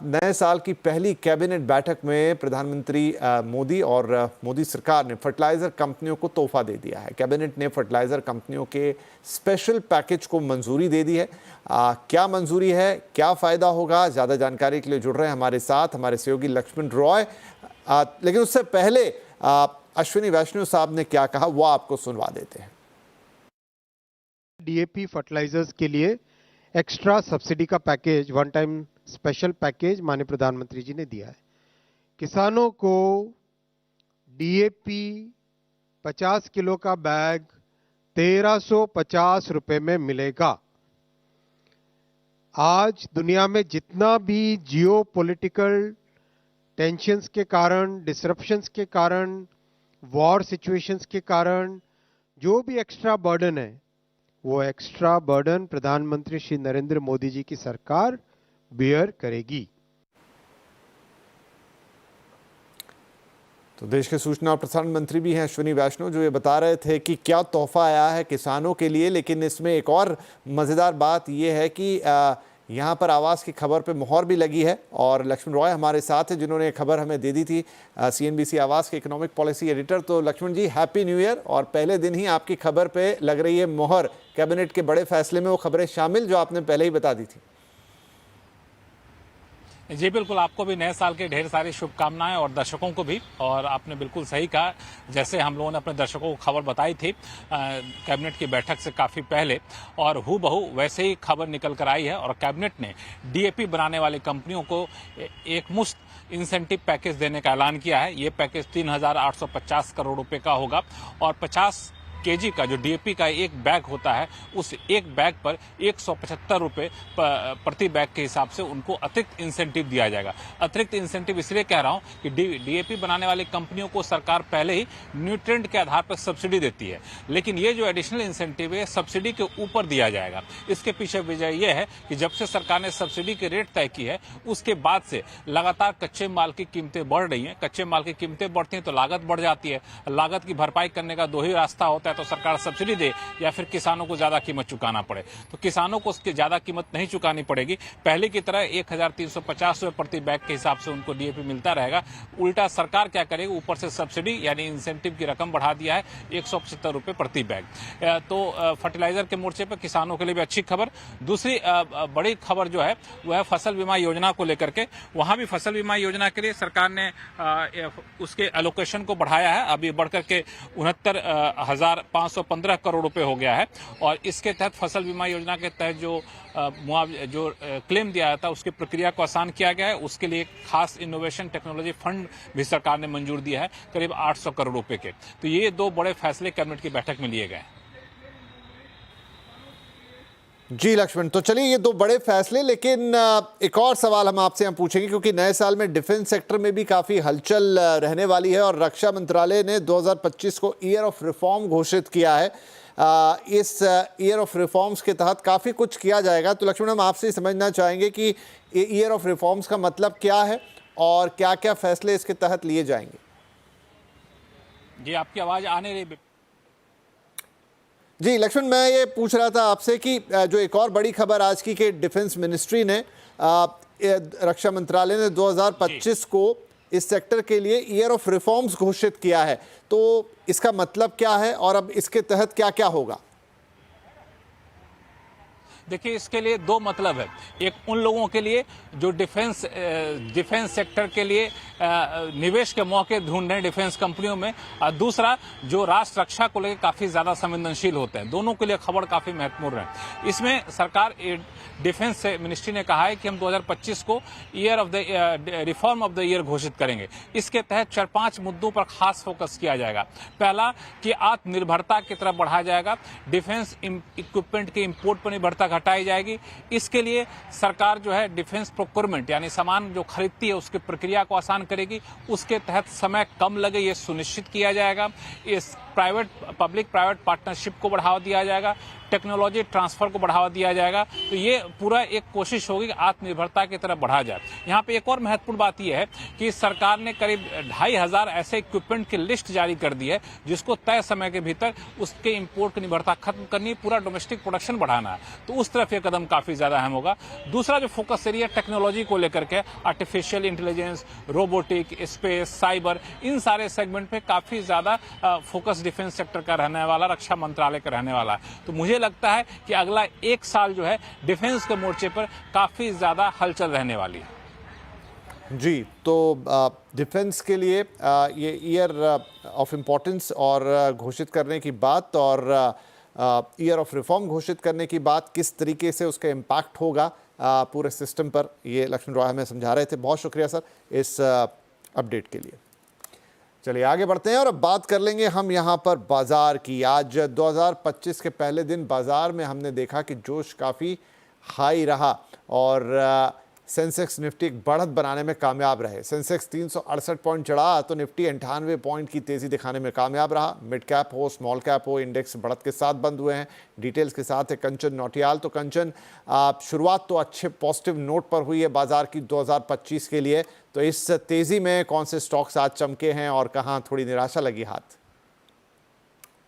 नए साल की पहली कैबिनेट बैठक में प्रधानमंत्री मोदी और मोदी सरकार ने फर्टिलाइजर कंपनियों को तोहफा दे दिया है। कैबिनेट ने फर्टिलाइजर कंपनियों के स्पेशल पैकेज को मंजूरी दे दी है। क्या मंजूरी है, क्या फायदा होगा, ज्यादा जानकारी के लिए जुड़ रहे हैं हमारे साथ हमारे सहयोगी लक्ष्मण रॉय। लेकिन उससे पहले अश्विनी वैष्णव साहब ने क्या कहा वो आपको सुनवा देते हैं। डीएपी फर्टिलाइजर्स के लिए एक्स्ट्रा सब्सिडी का package, one time special package माननीय प्रधानमंत्री जी ने दिया है। किसानों को डीएपी 50 किलो का बैग 1350 रुपए में मिलेगा। आज दुनिया में जितना भी जियो पॉलिटिकल टेंशंस के कारण, डिसरप्शंस के कारण, वॉर सिचुएशंस के कारण जो भी एक्स्ट्रा बर्डन है, वो एक्स्ट्रा बर्डन प्रधानमंत्री श्री नरेंद्र मोदी जी की सरकार बेयर करेगी। तो देश के सूचना और प्रसारण मंत्री भी हैं अश्विनी वैष्णव, जो ये बता रहे थे कि क्या तोहफा आया है किसानों के लिए। लेकिन इसमें एक और मज़ेदार बात यह है कि यहाँ पर आवास की खबर पे मोहर भी लगी है और लक्ष्मण रॉय हमारे साथ है जिन्होंने खबर हमें दे दी थी, सीएनबीसी आवास के इकोनॉमिक पॉलिसी एडिटर। तो लक्ष्मण जी, हैप्पी न्यू ईयर। और पहले दिन ही आपकी खबर पे लग रही है मोहर, कैबिनेट के बड़े फैसले में वो खबरें शामिल जो आपने पहले ही बता दी थी। जी बिल्कुल, आपको भी नए साल के ढेर सारी शुभकामनाएं और दर्शकों को भी। और आपने बिल्कुल सही कहा, जैसे हम लोगों ने अपने दर्शकों को खबर बताई थी कैबिनेट की बैठक से काफ़ी पहले, और हूबहू वैसे ही खबर निकल कर आई है। और कैबिनेट ने डीएपी बनाने वाली कंपनियों को एक मुश्त इंसेंटिव पैकेज देने का ऐलान किया है। ये पैकेज 3,850 करोड़ रुपए का होगा और 50 केजी का जो डीएपी का एक बैग होता है, उस एक बैग पर 175 रुपए प्रति बैग के हिसाब से उनको अतिरिक्त इंसेंटिव दिया जाएगा। अतिरिक्त इंसेंटिव इसलिए कह रहा हूं कि डीएपी बनाने वाली कंपनियों को सरकार पहले ही न्यूट्रिएंट के आधार पर सब्सिडी देती है, लेकिन ये जो एडिशनल इंसेंटिव है सब्सिडी के ऊपर दिया जाएगा। इसके पीछे वजह यह है कि जब से सरकार ने सब्सिडी की रेट तय की है, उसके बाद से लगातार कच्चे माल की कीमतें बढ़ रही हैं। कच्चे माल की कीमतें बढ़ती हैं तो लागत बढ़ जाती है। लागत की भरपाई करने का दो ही रास्ता होता है, तो सरकार सब्सिडी दे या फिर किसानों को ज्यादा कीमत चुकाना पड़े। तो किसानों को उसकी ज्यादा कीमत नहीं चुकानी पड़ेगी। पहले की तरह 1,350 रुपए प्रति बैग के हिसाब से उनको डीएपी मिलता रहेगा। उल्टा सरकार क्या करेगी, ऊपर से सब्सिडी यानी इंसेंटिव की रकम बढ़ा दिया है 175 रुपए प्रति बैग। तो फर्टिलाइजर के मोर्चे पर किसानों के लिए भी अच्छी खबर। दूसरी बड़ी खबर जो है वह है फसल बीमा योजना को लेकर के। वहां भी फसल बीमा योजना के लिए सरकार ने उसके एलोकेशन को बढ़ाया है। अभी बढ़कर के 69,515 करोड़ रुपए हो गया है। और इसके तहत फसल बीमा योजना के तहत जो क्लेम दिया जाता है उसकी प्रक्रिया को आसान किया गया है। उसके लिए खास इनोवेशन टेक्नोलॉजी फंड भी सरकार ने मंजूर दिया है, करीब 800 करोड़ रुपए के। तो ये दो बड़े फैसले कैबिनेट की बैठक में लिए गए। जी लक्ष्मण, तो चलिए ये दो बड़े फैसले। लेकिन एक और सवाल हम आपसे हम पूछेंगे, क्योंकि नए साल में डिफेंस सेक्टर में भी काफ़ी हलचल रहने वाली है और रक्षा मंत्रालय ने 2025 को ईयर ऑफ रिफॉर्म घोषित किया है। इस ईयर ऑफ रिफॉर्म्स के तहत काफ़ी कुछ किया जाएगा। तो लक्ष्मण, हम आपसे समझना चाहेंगे कि ईयर ऑफ रिफॉर्म्स का मतलब क्या है और क्या क्या फैसले इसके तहत लिए जाएंगे। जी आपकी आवाज़ आने रही। जी लक्ष्मण, मैं ये पूछ रहा था आपसे कि जो एक और बड़ी खबर आज की कि डिफेंस मिनिस्ट्री ने रक्षा मंत्रालय ने 2025 को इस सेक्टर के लिए ईयर ऑफ रिफॉर्म्स घोषित किया है। तो इसका मतलब क्या है और अब इसके तहत क्या क्या होगा? देखिए, इसके लिए दो मतलब है। एक उन लोगों के लिए जो डिफेंस सेक्टर के लिए निवेश के मौके ढूंढ रहे हैं डिफेंस कंपनियों में, और दूसरा जो राष्ट्र रक्षा को लेकर काफी ज्यादा संवेदनशील होते हैं। दोनों के लिए खबर काफी महत्वपूर्ण है। इसमें सरकार डिफेंस मिनिस्ट्री ने कहा है कि हम 2025 को year of the reform of the year घोषित करेंगे। इसके तहत 4-5 मुद्दों पर खास फोकस किया जाएगा। पहला कि आत्मनिर्भरता की तरफ बढ़ाया जाएगा। डिफेंस इक्विपमेंट के इंपोर्ट पर निर्भरता घटाई जाएगी। इसके लिए सरकार जो है डिफेंस प्रोक्योरमेंट यानी सामान जो खरीदती है उसकी प्रक्रिया को आसान करेगी। उसके तहत समय कम लगे ये सुनिश्चित किया जाएगा। इस पब्लिक प्राइवेट पार्टनरशिप को बढ़ावा दिया जाएगा, टेक्नोलॉजी ट्रांसफर को बढ़ावा दिया जाएगा। तो ये पूरा एक कोशिश होगी कि आत्मनिर्भरता की तरफ बढ़ा जाए। यहाँ पे एक और महत्वपूर्ण बात यह है कि सरकार ने करीब 2500 ऐसे इक्विपमेंट की लिस्ट जारी कर दी है जिसको तय समय के भीतर उसके इंपोर्ट की निर्भरता खत्म करनी, पूरा डोमेस्टिक प्रोडक्शन बढ़ाना है। तो उस तरफ ये कदम काफी ज्यादा अहम होगा। दूसरा जो फोकस एरिया टेक्नोलॉजी को लेकर के, artificial intelligence, robotic, space, cyber, इन सारे सेगमेंट पे काफी ज्यादा फोकस डिफेंस सेक्टर का रहने वाला, रक्षा मंत्रालय का रहने वाला है। तो मुझे लगता है कि अगला एक साल जो है डिफेंस के मोर्चे पर काफी ज्यादा हलचल रहने वाली है। जी, तो डिफेंस के लिए ये ईयर ऑफ इम्पोर्टेंस और घोषित करने की बात और ईयर ऑफ रिफॉर्म घोषित करने की बात, किस तरीके से उसका इम्पैक्ट होगा पूरे सिस्टम पर, ये लक्ष्मण रॉय हमें समझा रहे थे। बहुत शुक्रिया सर इस अपडेट के लिए। चलिए आगे बढ़ते हैं और अब बात कर लेंगे हम यहाँ पर बाजार की। आज 2025 के पहले दिन बाजार में हमने देखा कि जोश काफ़ी हाई रहा और सेंसेक्स निफ्टी एक बढ़त बनाने में कामयाब रहे। सेंसेक्स 368 पॉइंट चढ़ा तो निफ्टी 98 पॉइंट की तेज़ी दिखाने में कामयाब रहा। मिड कैप हो, स्मॉल कैप हो, इंडेक्स बढ़त के साथ बंद हुए हैं। डिटेल्स के साथ है कंचन नौटियाल। तो कंचन, शुरुआत तो अच्छे पॉजिटिव नोट पर हुई है बाजार की 2025 के लिए, तो इस तेज़ी में कौन से स्टॉक्स आज चमके हैं और कहाँ थोड़ी निराशा लगी हाथ?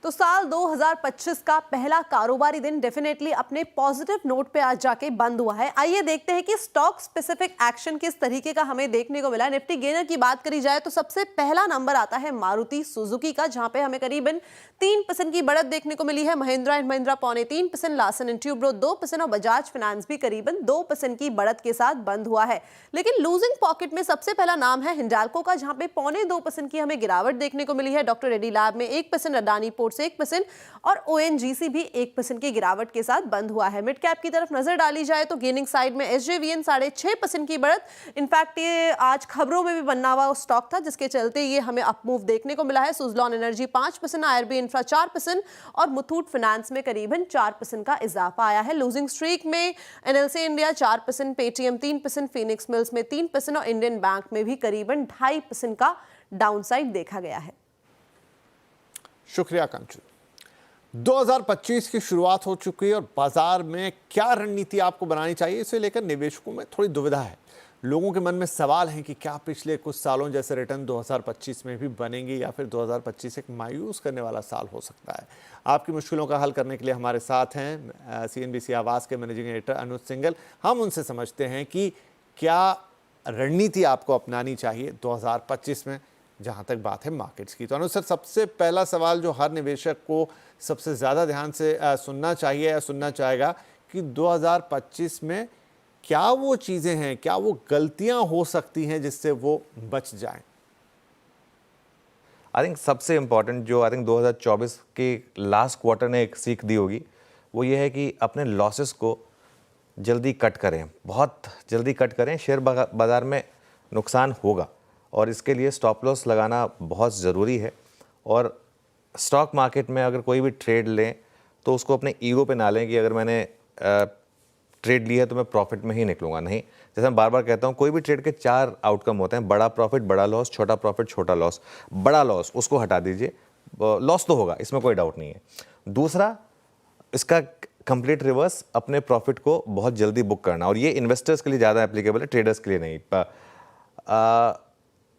तो साल 2025 का पहला कारोबारी दिन डेफिनेटली अपने पॉजिटिव नोट पे आज जाके बंद हुआ है। आइए देखते हैं कि स्टॉक स्पेसिफिक एक्शन किस तरीके का हमें देखने को मिला। निफ्टी गेनर की बात करी जाए तो सबसे पहला नंबर आता है मारुति सुजुकी का, जहां पे हमें करीबन 3% की बढ़त देखने को मिली है। Mahindra and Mahindra 3.25%, Larsen and Toubro 2% और बजाज फाइनेंस भी करीबन 2% की बढ़त के साथ बंद हुआ है। लेकिन लूजिंग पॉकेट में सबसे पहला नाम है हिंडाल्को का, जहां पे 2.25% की हमें गिरावट देखने को मिली है। डॉक्टर रेड्डी लैब में 1%, अडानी पोर्ट्स 1% और ओएनजीसी भी 1% की गिरावट के साथ बंद हुआ है। मिड कैप की तरफ नजर डाली जाए तो गेनिंग साइड में एसजेवीएन 6.5% की बढ़त। इनफैक्ट ये आज खबरों में भी बनना हुआ स्टॉक था, जिसके चलते ये हमें अपमूव देखने को मिला है। सुजलॉन एनर्जी 5%, आईआरबी इंफ्रा 4% और मुथूट फाइनेंस में करीबन 4% का इजाफा आया है। लूजिंग स्ट्रीक में NLC India 4%, Paytm 3%, Phoenix mills में 3% और इंडियन बैंक में भी करीबन 2.5% का डाउनसाइड देखा गया है। शुक्रिया कंचन। 2025 की शुरुआत हो चुकी है और बाजार में क्या रणनीति आपको बनानी चाहिए, इसे लेकर निवेशकों में थोड़ी दुविधा है। लोगों के मन में सवाल है कि क्या पिछले कुछ सालों जैसे रिटर्न 2025 में भी बनेंगे या फिर 2025 एक मायूस करने वाला साल हो सकता है। आपकी मुश्किलों का हल करने के लिए हमारे साथ हैं सीएनबीसी आवाज़ के मैनेजिंग एडिटर अनुज सिंघल। हम उनसे समझते हैं कि क्या रणनीति आपको अपनानी चाहिए 2025 में, जहाँ तक बात है मार्केट्स की। तो अनुज सर, सबसे पहला सवाल जो हर निवेशक को सबसे ज़्यादा ध्यान से सुनना चाहिए या सुनना चाहेगा कि 2025 में क्या वो चीज़ें हैं, क्या वो गलतियां हो सकती हैं जिससे वो बच जाएं? आई थिंक सबसे इम्पॉर्टेंट जो 2024 के लास्ट क्वार्टर ने एक सीख दी होगी वो ये है कि अपने लॉसेस को जल्दी कट करें, बहुत जल्दी कट करें। शेयर बाज़ार में नुकसान होगा और इसके लिए स्टॉप लॉस लगाना बहुत ज़रूरी है। और स्टॉक मार्केट में अगर कोई भी ट्रेड लें तो उसको अपने ईगो पे ना लें कि अगर मैंने ट्रेड ली है तो मैं प्रॉफिट में ही निकलूंगा। नहीं, जैसे मैं बार बार कहता हूँ, कोई भी ट्रेड के 4 आउटकम होते हैं, बड़ा प्रॉफिट बड़ा लॉस, छोटा प्रॉफिट छोटा लॉस। बड़ा लॉस उसको हटा दीजिए, लॉस तो होगा, इसमें कोई डाउट नहीं है। दूसरा, इसका कंप्लीट रिवर्स, अपने प्रॉफिट को बहुत जल्दी बुक करना। और ये इन्वेस्टर्स के लिए ज़्यादा एप्लीकेबल है, ट्रेडर्स के लिए नहीं।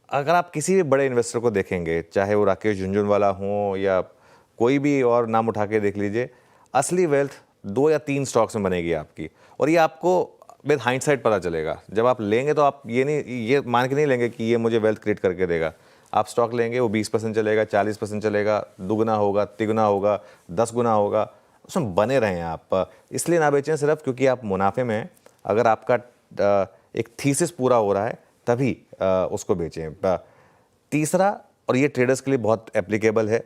अगर आप किसी भी बड़े इन्वेस्टर को देखेंगे, चाहे वो राकेश झुनझुनवाला हो या कोई भी और नाम उठा के देख लीजिए, असली वेल्थ 2 या 3 स्टॉक्स में बनेगी आपकी। और ये आपको विद हाइंडसाइट पता चलेगा। जब आप लेंगे तो आप ये मान के नहीं लेंगे कि ये मुझे वेल्थ क्रिएट करके देगा। आप स्टॉक लेंगे, वो 20% चलेगा, 40% चलेगा, दुगना होगा, तिगुना होगा, 10 गुना होगा, उसमें बने रहें आप। इसलिए ना बेचें सिर्फ क्योंकि आप मुनाफे में हैं। अगर आपका एक थीसिस पूरा हो रहा है तभी उसको बेचें। तीसरा, और ये ट्रेडर्स के लिए बहुत एप्लीकेबल है,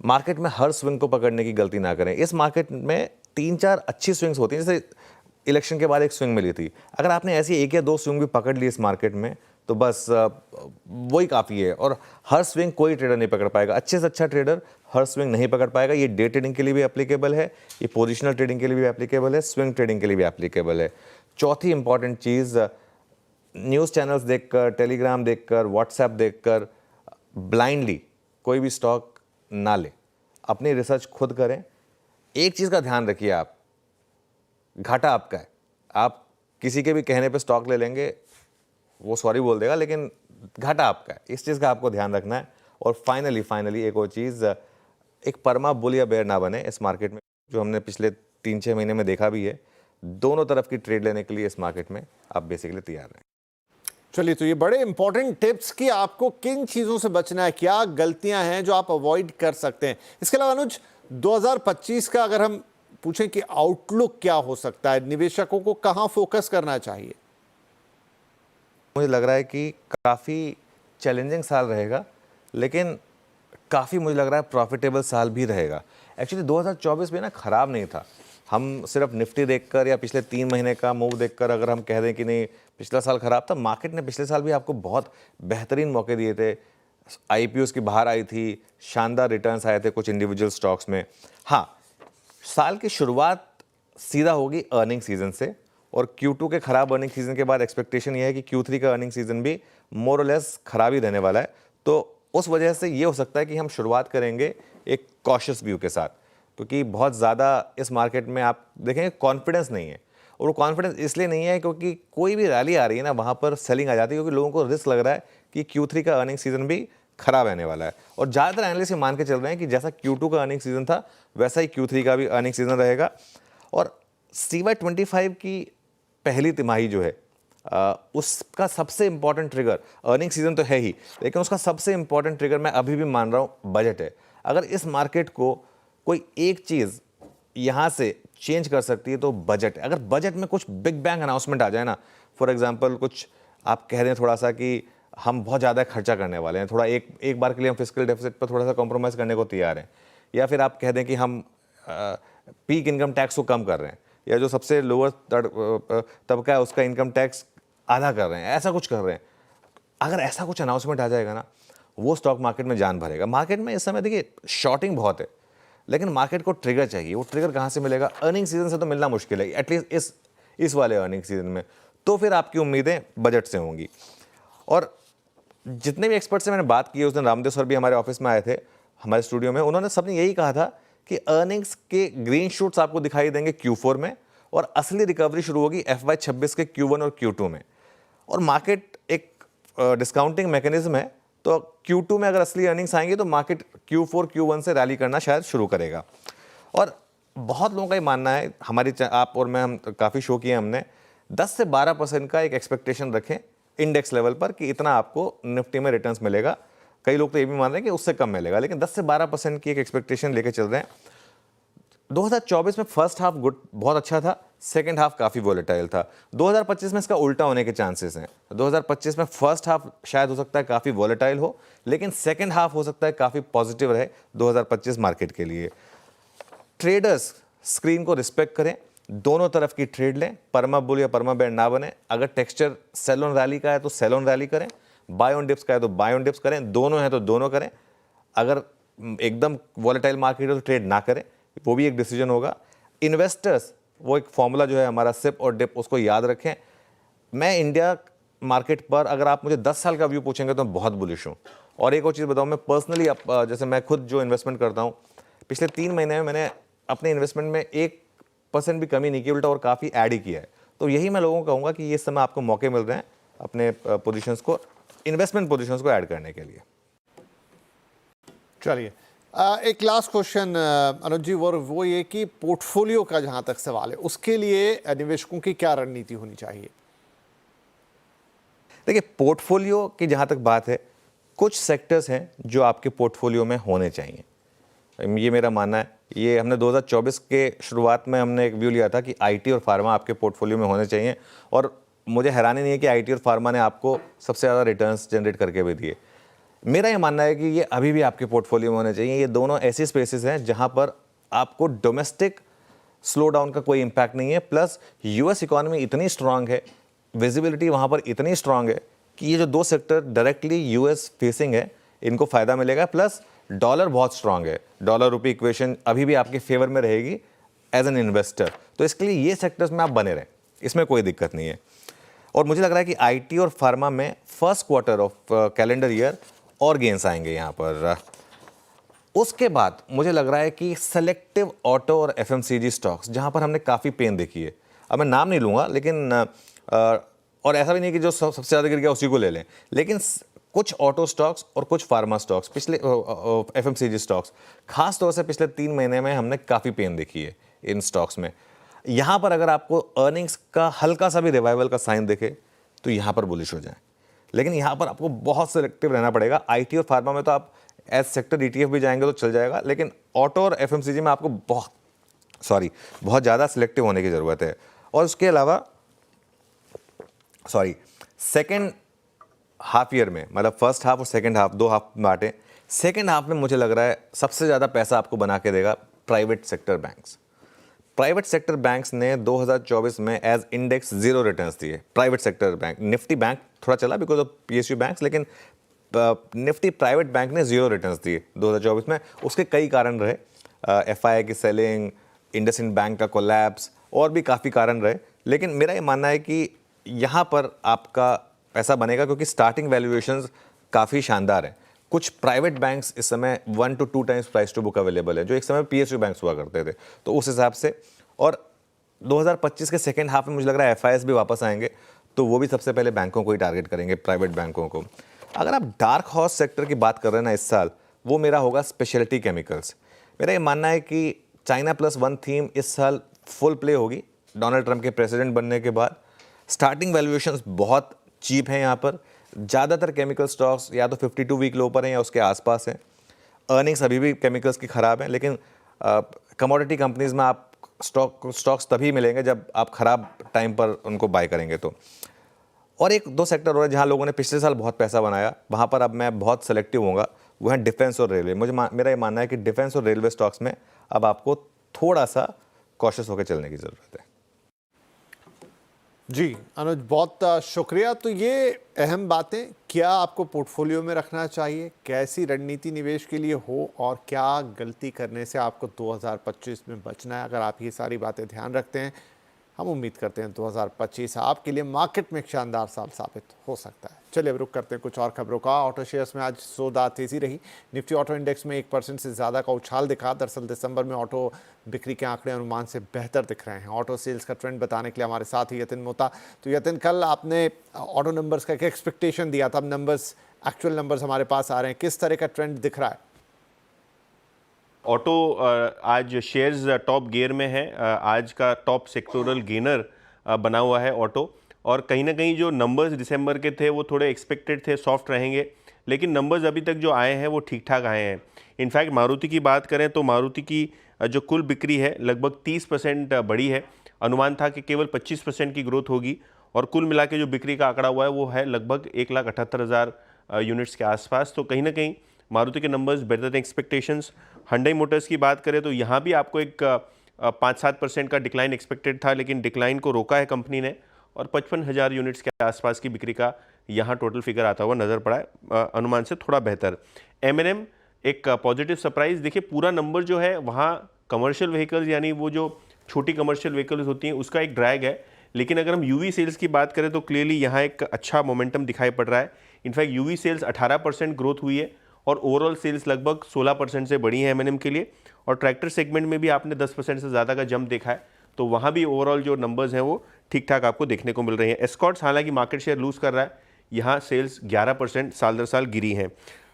मार्केट में हर स्विंग को पकड़ने की गलती ना करें। इस मार्केट में 3-4 अच्छी स्विंग्स होती हैं, जैसे इलेक्शन के बाद एक स्विंग मिली थी। अगर आपने ऐसी 1 या 2 स्विंग भी पकड़ ली इस मार्केट में तो बस वही काफ़ी है। और हर स्विंग कोई ट्रेडर नहीं पकड़ पाएगा, अच्छे से अच्छा ट्रेडर हर स्विंग नहीं पकड़ पाएगा। ये डे ट्रेडिंग के लिए भी एप्लीकेबल है, ये पोजिशनल ट्रेडिंग के लिए भी एप्लीकेबल है, स्विंग ट्रेडिंग के लिए भी एप्लीकेबल है। चौथी इंपॉर्टेंट चीज़, न्यूज़ चैनल्स देखकर, टेलीग्राम देखकर, व्हाट्सएप देखकर ब्लाइंडली कोई भी स्टॉक ना लें, अपनी रिसर्च खुद करें। एक चीज़ का ध्यान रखिए, आप घाटा आपका है। आप किसी के भी कहने पे स्टॉक ले लेंगे, वो सॉरी बोल देगा, लेकिन घाटा आपका है। इस चीज़ का आपको ध्यान रखना है। और फाइनली एक और चीज़, एक परमा बुल या बेयर ना बने इस मार्केट में, जो हमने पिछले 3-6 महीने में देखा भी है। दोनों तरफ की ट्रेड लेने के लिए इस मार्केट में आप बेसिकली तैयार रहें। चलिए, तो ये बड़े इंपॉर्टेंट टिप्स कि आपको किन चीज़ों से बचना है, क्या गलतियां हैं जो आप अवॉइड कर सकते हैं। इसके अलावा अनुज, 2025 का अगर हम पूछें कि आउटलुक क्या हो सकता है, निवेशकों को कहां फोकस करना चाहिए? मुझे लग रहा है कि काफ़ी चैलेंजिंग साल रहेगा, लेकिन काफ़ी मुझे लग रहा है प्रॉफिटेबल साल भी रहेगा। एक्चुअली 2024 में ना ख़राब नहीं था। हम सिर्फ निफ्टी देखकर या पिछले 3 महीने का मूव देखकर अगर हम कह दें कि नहीं पिछला साल ख़राब था, मार्केट ने पिछले साल भी आपको बहुत बेहतरीन मौके दिए थे। आईपीओस की बाहर आई थी, शानदार रिटर्न्स आए थे कुछ इंडिविजुअल स्टॉक्स में। हाँ, साल की शुरुआत सीधा होगी अर्निंग सीजन से, और Q2 के खराब अर्निंग सीजन के बाद एक्सपेक्टेशन ये है कि Q3 का अर्निंग सीजन भी मोर और लेस खराब ही रहने वाला है। तो उस वजह से ये हो सकता है कि हम शुरुआत करेंगे एक कॉशियस व्यू के साथ, क्योंकि बहुत ज़्यादा इस मार्केट में आप देखेंगे कॉन्फिडेंस नहीं है। और वो कॉन्फिडेंस इसलिए नहीं है क्योंकि कोई भी रैली आ रही है ना, वहाँ पर सेलिंग आ जाती है, क्योंकि लोगों को रिस्क लग रहा है कि Q3 का अर्निंग सीजन भी खराब रहने वाला है। और ज़्यादातर एनालिस्ट ये मान के चल रहे हैं कि जैसा Q2 का अर्निंग सीजन था, वैसा ही Q3 का भी अर्निंग सीजन रहेगा। और CY25 की पहली तिमाही जो है, उसका सबसे इंपॉर्टेंट ट्रिगर, अर्निंग सीजन तो है ही, लेकिन उसका सबसे इंपॉर्टेंट ट्रिगर मैं अभी भी मान रहा हूँ बजट है। अगर इस मार्केट को कोई एक चीज़ यहाँ से चेंज कर सकती है तो बजट है। अगर बजट में कुछ बिग बैंग अनाउंसमेंट आ जाए ना, फॉर एग्जांपल कुछ आप कह रहे हैं थोड़ा सा कि हम बहुत ज़्यादा खर्चा करने वाले हैं, थोड़ा एक बार के लिए हम फिस्कल डेफिसिट पर थोड़ा सा कॉम्प्रोमाइज़ करने को तैयार हैं, या फिर आप कह दें कि हम पीक इनकम टैक्स को कम कर रहे हैं, या जो सबसे लोअर तबका है उसका इनकम टैक्स आधा कर रहे हैं, ऐसा कुछ कर रहे हैं। अगर ऐसा कुछ अनाउंसमेंट आ जाएगा ना, वो स्टॉक मार्केट में जान भरेगा। मार्केट में इस समय देखिए शॉर्टिंग बहुत है, लेकिन मार्केट को ट्रिगर चाहिए। वो ट्रिगर कहाँ से मिलेगा? अर्निंग सीजन से तो मिलना मुश्किल है, एटलीस्ट इस वाले अर्निंग सीजन में। तो फिर आपकी उम्मीदें बजट से होंगी। और जितने भी एक्सपर्ट से मैंने बात की है, उस दिन रामदेव सर भी हमारे ऑफिस में आए थे, हमारे स्टूडियो में, उन्होंने सबने यही कहा था कि अर्निंग्स के ग्रीन शूट्स आपको दिखाई देंगे Q4 में, और असली रिकवरी शुरू होगी FY26 के Q1 और Q2 में। और मार्केट एक डिस्काउंटिंग मैकेनिज्म है, तो Q2 में अगर असली अर्निंग्स आएंगी तो मार्केट Q4 Q1 से रैली करना शायद शुरू करेगा। और बहुत लोगों का ये मानना है, हमारी आप और मैं, हम काफ़ी शो किए हमने, 10 से 12% का एक एक्सपेक्टेशन रखें इंडेक्स लेवल पर कि इतना आपको निफ्टी में रिटर्न्स मिलेगा। कई लोग तो ये भी मान रहे हैं कि उससे कम मिलेगा, लेकिन 10 से 12% की एक एक्सपेक्टेशन लेके चल रहे हैं। 2024 में फर्स्ट हाफ बहुत अच्छा था, सेकंड हाफ काफ़ी वोलेटाइल था। 2025 में इसका उल्टा होने के चांसेस हैं। 2025 में फर्स्ट हाफ शायद हो सकता है काफ़ी वोलेटाइल हो, लेकिन सेकंड हाफ हो सकता है काफ़ी पॉजिटिव रहे 2025 मार्केट के लिए। ट्रेडर्स स्क्रीन को रिस्पेक्ट करें, दोनों तरफ की ट्रेड लें, परमा बुल या परमा बेयर ना बने। अगर टेक्सचर सेल ऑन रैली का है तो सेल ऑन रैली करें, बाय ऑन डिप्स का है तो बाय ऑन डिप्स करें, दोनों हैं तो दोनों करें। अगर एकदम वॉलेटाइल मार्केट है तो ट्रेड ना करें, वो भी एक डिसीजन होगा। इन्वेस्टर्स, वो एक फॉर्मूला जो है हमारा सिप और डिप, उसको याद रखें। मैं इंडिया मार्केट पर अगर आप मुझे 10 साल का व्यू पूछेंगे तो मैं बहुत बुलिश हूँ। और एक और चीज़ बताऊँ, मैं पर्सनली जैसे मैं खुद जो इन्वेस्टमेंट करता हूँ, पिछले 3 महीने में मैंने अपने इन्वेस्टमेंट में 1% भी कमी नहीं की, उल्टा और काफ़ी ऐड ही किया है। तो यही मैं लोगों को कहूँगा कि ये समय आपको मौके मिल रहे हैं अपने पोजीशंस को, इन्वेस्टमेंट पोजीशंस को ऐड करने के लिए। चलिए, एक लास्ट क्वेश्चन अनुज जी, वो ये कि पोर्टफोलियो का जहां तक सवाल है, उसके लिए निवेशकों की क्या रणनीति होनी चाहिए? देखिए, पोर्टफोलियो की जहां तक बात है, कुछ सेक्टर्स हैं जो आपके पोर्टफोलियो में होने चाहिए, ये मेरा मानना है। ये हमने 2024 के शुरुआत में हमने एक व्यू लिया था कि आईटी और फार्मा आपके पोर्टफोलियो में होने चाहिए, और मुझे हैरानी नहीं है कि आईटी और फार्मा ने आपको सबसे ज़्यादा रिटर्न्स जनरेट करके भी दिए। मेरा ये मानना है कि ये अभी भी आपके पोर्टफोलियो में होने चाहिए। ये दोनों ऐसी स्पेसेस हैं जहां पर आपको डोमेस्टिक स्लो डाउन का कोई इम्पैक्ट नहीं है, प्लस यूएस इकोनॉमी इतनी स्ट्रांग है, विजिबिलिटी वहां पर इतनी स्ट्रांग है कि ये जो दो सेक्टर डायरेक्टली यूएस फेसिंग है, इनको फ़ायदा मिलेगा। प्लस डॉलर बहुत स्ट्रांग है, डॉलर रुपी इक्वेशन अभी भी आपके फेवर में रहेगी एज एन इन्वेस्टर। तो इसके लिए ये सेक्टर्स में आप बने रहें, इसमें कोई दिक्कत नहीं है। और मुझे लग रहा है कि आईटी और फार्मा में first quarter of calendar year और गेंस आएंगे यहाँ पर। उसके बाद मुझे लग रहा है कि सेलेक्टिव ऑटो और एफएमसीजी स्टॉक्स, जहां पर हमने काफ़ी पेन देखी है, अब मैं नाम नहीं लूँगा, लेकिन और ऐसा भी नहीं कि जो सबसे ज़्यादा गिर गया उसी को ले लें, लेकिन कुछ ऑटो स्टॉक्स और कुछ फार्मा स्टॉक्स, पिछले एफएमसीजी स्टॉक्स, खास तौर से पिछले 3 महीने में हमने काफ़ी पेन देखी है इन स्टॉक्स में। यहाँ पर अगर आपको अर्निंग्स का हल्का सा भी रिवाइवल का साइन दिखे तो यहाँ पर बुलिश हो जाए, लेकिन यहाँ पर आपको बहुत सिलेक्टिव रहना पड़ेगा। आईटी और फार्मा में तो आप एज सेक्टर ETF भी जाएंगे तो चल जाएगा, लेकिन ऑटो और एफएमसीजी में आपको बहुत ज़्यादा सिलेक्टिव होने की ज़रूरत है। और उसके अलावा सेकेंड हाफ ईयर में, मतलब फर्स्ट हाफ और सेकेंड हाफ, 2 हाफ बांटे, सेकेंड हाफ में मुझे लग रहा है सबसे ज़्यादा पैसा आपको बना के देगा private sector banks. Private sector banks ने 2024 में एज इंडेक्स 0 रिटर्न्स दिए। Private sector bank, Nifty bank थोड़ा चला बिकॉज ऑफ PSU बैंक्स, लेकिन निफ्टी प्राइवेट बैंक ने 0 रिटर्न्स दिए 2024 में। उसके कई कारण रहे, FII की सेलिंग, इंडसइंड बैंक का कोलैप्स, और भी काफ़ी कारण रहे। लेकिन मेरा ये मानना है कि यहाँ पर आपका पैसा बनेगा क्योंकि स्टार्टिंग वैल्यूएशंस काफ़ी शानदार हैं। कुछ प्राइवेट बैंक्स इस समय 1 to 2 times price to book available है, जो एक समय PSU बैंक्स हुआ करते थे। तो उस हिसाब से, और 2025 के सेकेंड हाफ में मुझे लग रहा है FIS भी वापस आएंगे, तो वो भी सबसे पहले बैंकों को ही टारगेट करेंगे, प्राइवेट बैंकों को। अगर आप डार्क हॉर्स सेक्टर की बात कर रहे हैं ना इस साल, वो मेरा होगा स्पेशलिटी केमिकल्स। मेरा ये मानना है कि China+1 थीम इस साल फुल प्ले होगी डोनाल्ड ट्रंप के प्रेसिडेंट बनने के बाद। स्टार्टिंग वैल्यूएशंस बहुत चीप हैं यहाँ पर। ज़्यादातर केमिकल स्टॉक्स या तो 52 वीक लो पर हैं या उसके आसपास हैं। अर्निंग्स अभी भी केमिकल्स की ख़राब हैं, लेकिन कमोडिटी कंपनीज़ में आप स्टॉक्स तभी मिलेंगे जब आप ख़राब टाइम पर उनको बाय करेंगे तो। और 1-2 सेक्टर और है जहाँ लोगों ने पिछले साल बहुत पैसा बनाया, वहाँ पर अब मैं बहुत सेलेक्टिव होऊंगा, वो है डिफेंस और रेलवे। मेरा ये मानना है कि डिफेंस और रेलवे स्टॉक्स में अब आपको थोड़ा सा कॉशियस होकर चलने की ज़रूरत है। जी अनुज, बहुत शुक्रिया। तो ये अहम बातें क्या आपको पोर्टफोलियो में रखना चाहिए, कैसी रणनीति निवेश के लिए हो, और क्या गलती करने से आपको 2025 में बचना है, अगर आप ये सारी बातें ध्यान रखते हैं, हम उम्मीद करते हैं 2025 आपके लिए मार्केट में एक शानदार साल साबित हो सकता है। चलिए अब रुक करते हैं कुछ और खबरों का। ऑटो शेयर्स में आज सौदा तेजी रही। निफ्टी ऑटो इंडेक्स में 1% से ज़्यादा का उछाल दिखा। दरअसल दिसंबर में ऑटो बिक्री के आंकड़े अनुमान से बेहतर दिख रहे हैं। ऑटो सेल्स का ट्रेंड बताने के लिए हमारे साथ ही यतिन मोता। तो यतिन, कल आपने ऑटो नंबर्स का एक एक्सपेक्टेशन दिया था, अब नंबर्स, एक्चुअल नंबर्स हमारे पास आ रहे हैं, किस तरह का ट्रेंड दिख रहा है? ऑटो आज शेयर्स टॉप गियर में है। आज का टॉप सेक्टोरल गेनर बना हुआ है ऑटो। और कहीं ना कहीं जो नंबर्स दिसंबर के थे वो थोड़े एक्सपेक्टेड थे, सॉफ्ट रहेंगे, लेकिन नंबर्स अभी तक जो आए हैं वो ठीक ठाक आए हैं। इनफैक्ट मारुति की बात करें तो मारुति की जो कुल बिक्री है लगभग 30% बढ़ी है। अनुमान था कि केवल 25% की ग्रोथ होगी, और कुल मिला के जो बिक्री का आंकड़ा हुआ है वो है लगभग 1,78,000 यूनिट्स के आसपास। तो कहीं ना कहीं मारुति के numbers better than expectations. Hyundai Motors की बात करें तो यहाँ भी आपको एक 5-7% का डिक्लाइन एक्सपेक्टेड था, लेकिन डिक्लाइन को रोका है कंपनी ने, और 55,000 यूनिट्स के आसपास की बिक्री का यहाँ टोटल फिगर आता हुआ नजर पड़ा है, अनुमान से थोड़ा बेहतर। M&M एक पॉजिटिव सरप्राइज। देखिए पूरा नंबर जो है वहाँ कमर्शियल व्हीकल्स, यानी वो जो छोटी कमर्शियल व्हीकल्स होती हैं, उसका एक ड्रैग है। लेकिन अगर हम यूवी सेल्स की बात करें तो क्लियरली यहाँ एक अच्छा मोमेंटम दिखाई पड़ रहा है। इनफैक्ट यूवी सेल्स 18% ग्रोथ हुई है, और ओवरऑल सेल्स लगभग 16% से बढ़ी है M&M के लिए। और ट्रैक्टर सेगमेंट में भी आपने 10% से ज़्यादा का जंप देखा है, तो वहाँ भी ओवरऑल जो नंबर्स हैं वो ठीक ठाक आपको देखने को मिल रहे हैं। एस्कॉर्ट्स हालांकि मार्केट शेयर लूज़ कर रहा है, यहाँ सेल्स 11% साल दर साल गिरी हैं।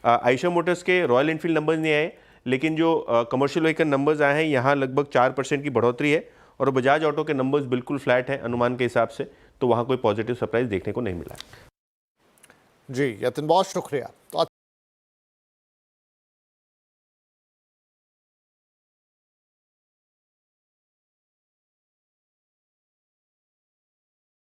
आयशर मोटर्स के रॉयल एनफील्ड नंबर्स नहीं आए, लेकिन जो कमर्शियल व्हीकल नंबर्स आए हैं यहाँ लगभग 4% की बढ़ोतरी है, और बजाज ऑटो के नंबर्स बिल्कुल फ्लैट हैं अनुमान के हिसाब से, तो वहाँ कोई पॉजिटिव सरप्राइज देखने को नहीं मिला है। जी यतिन, बहुत शुक्रिया। तो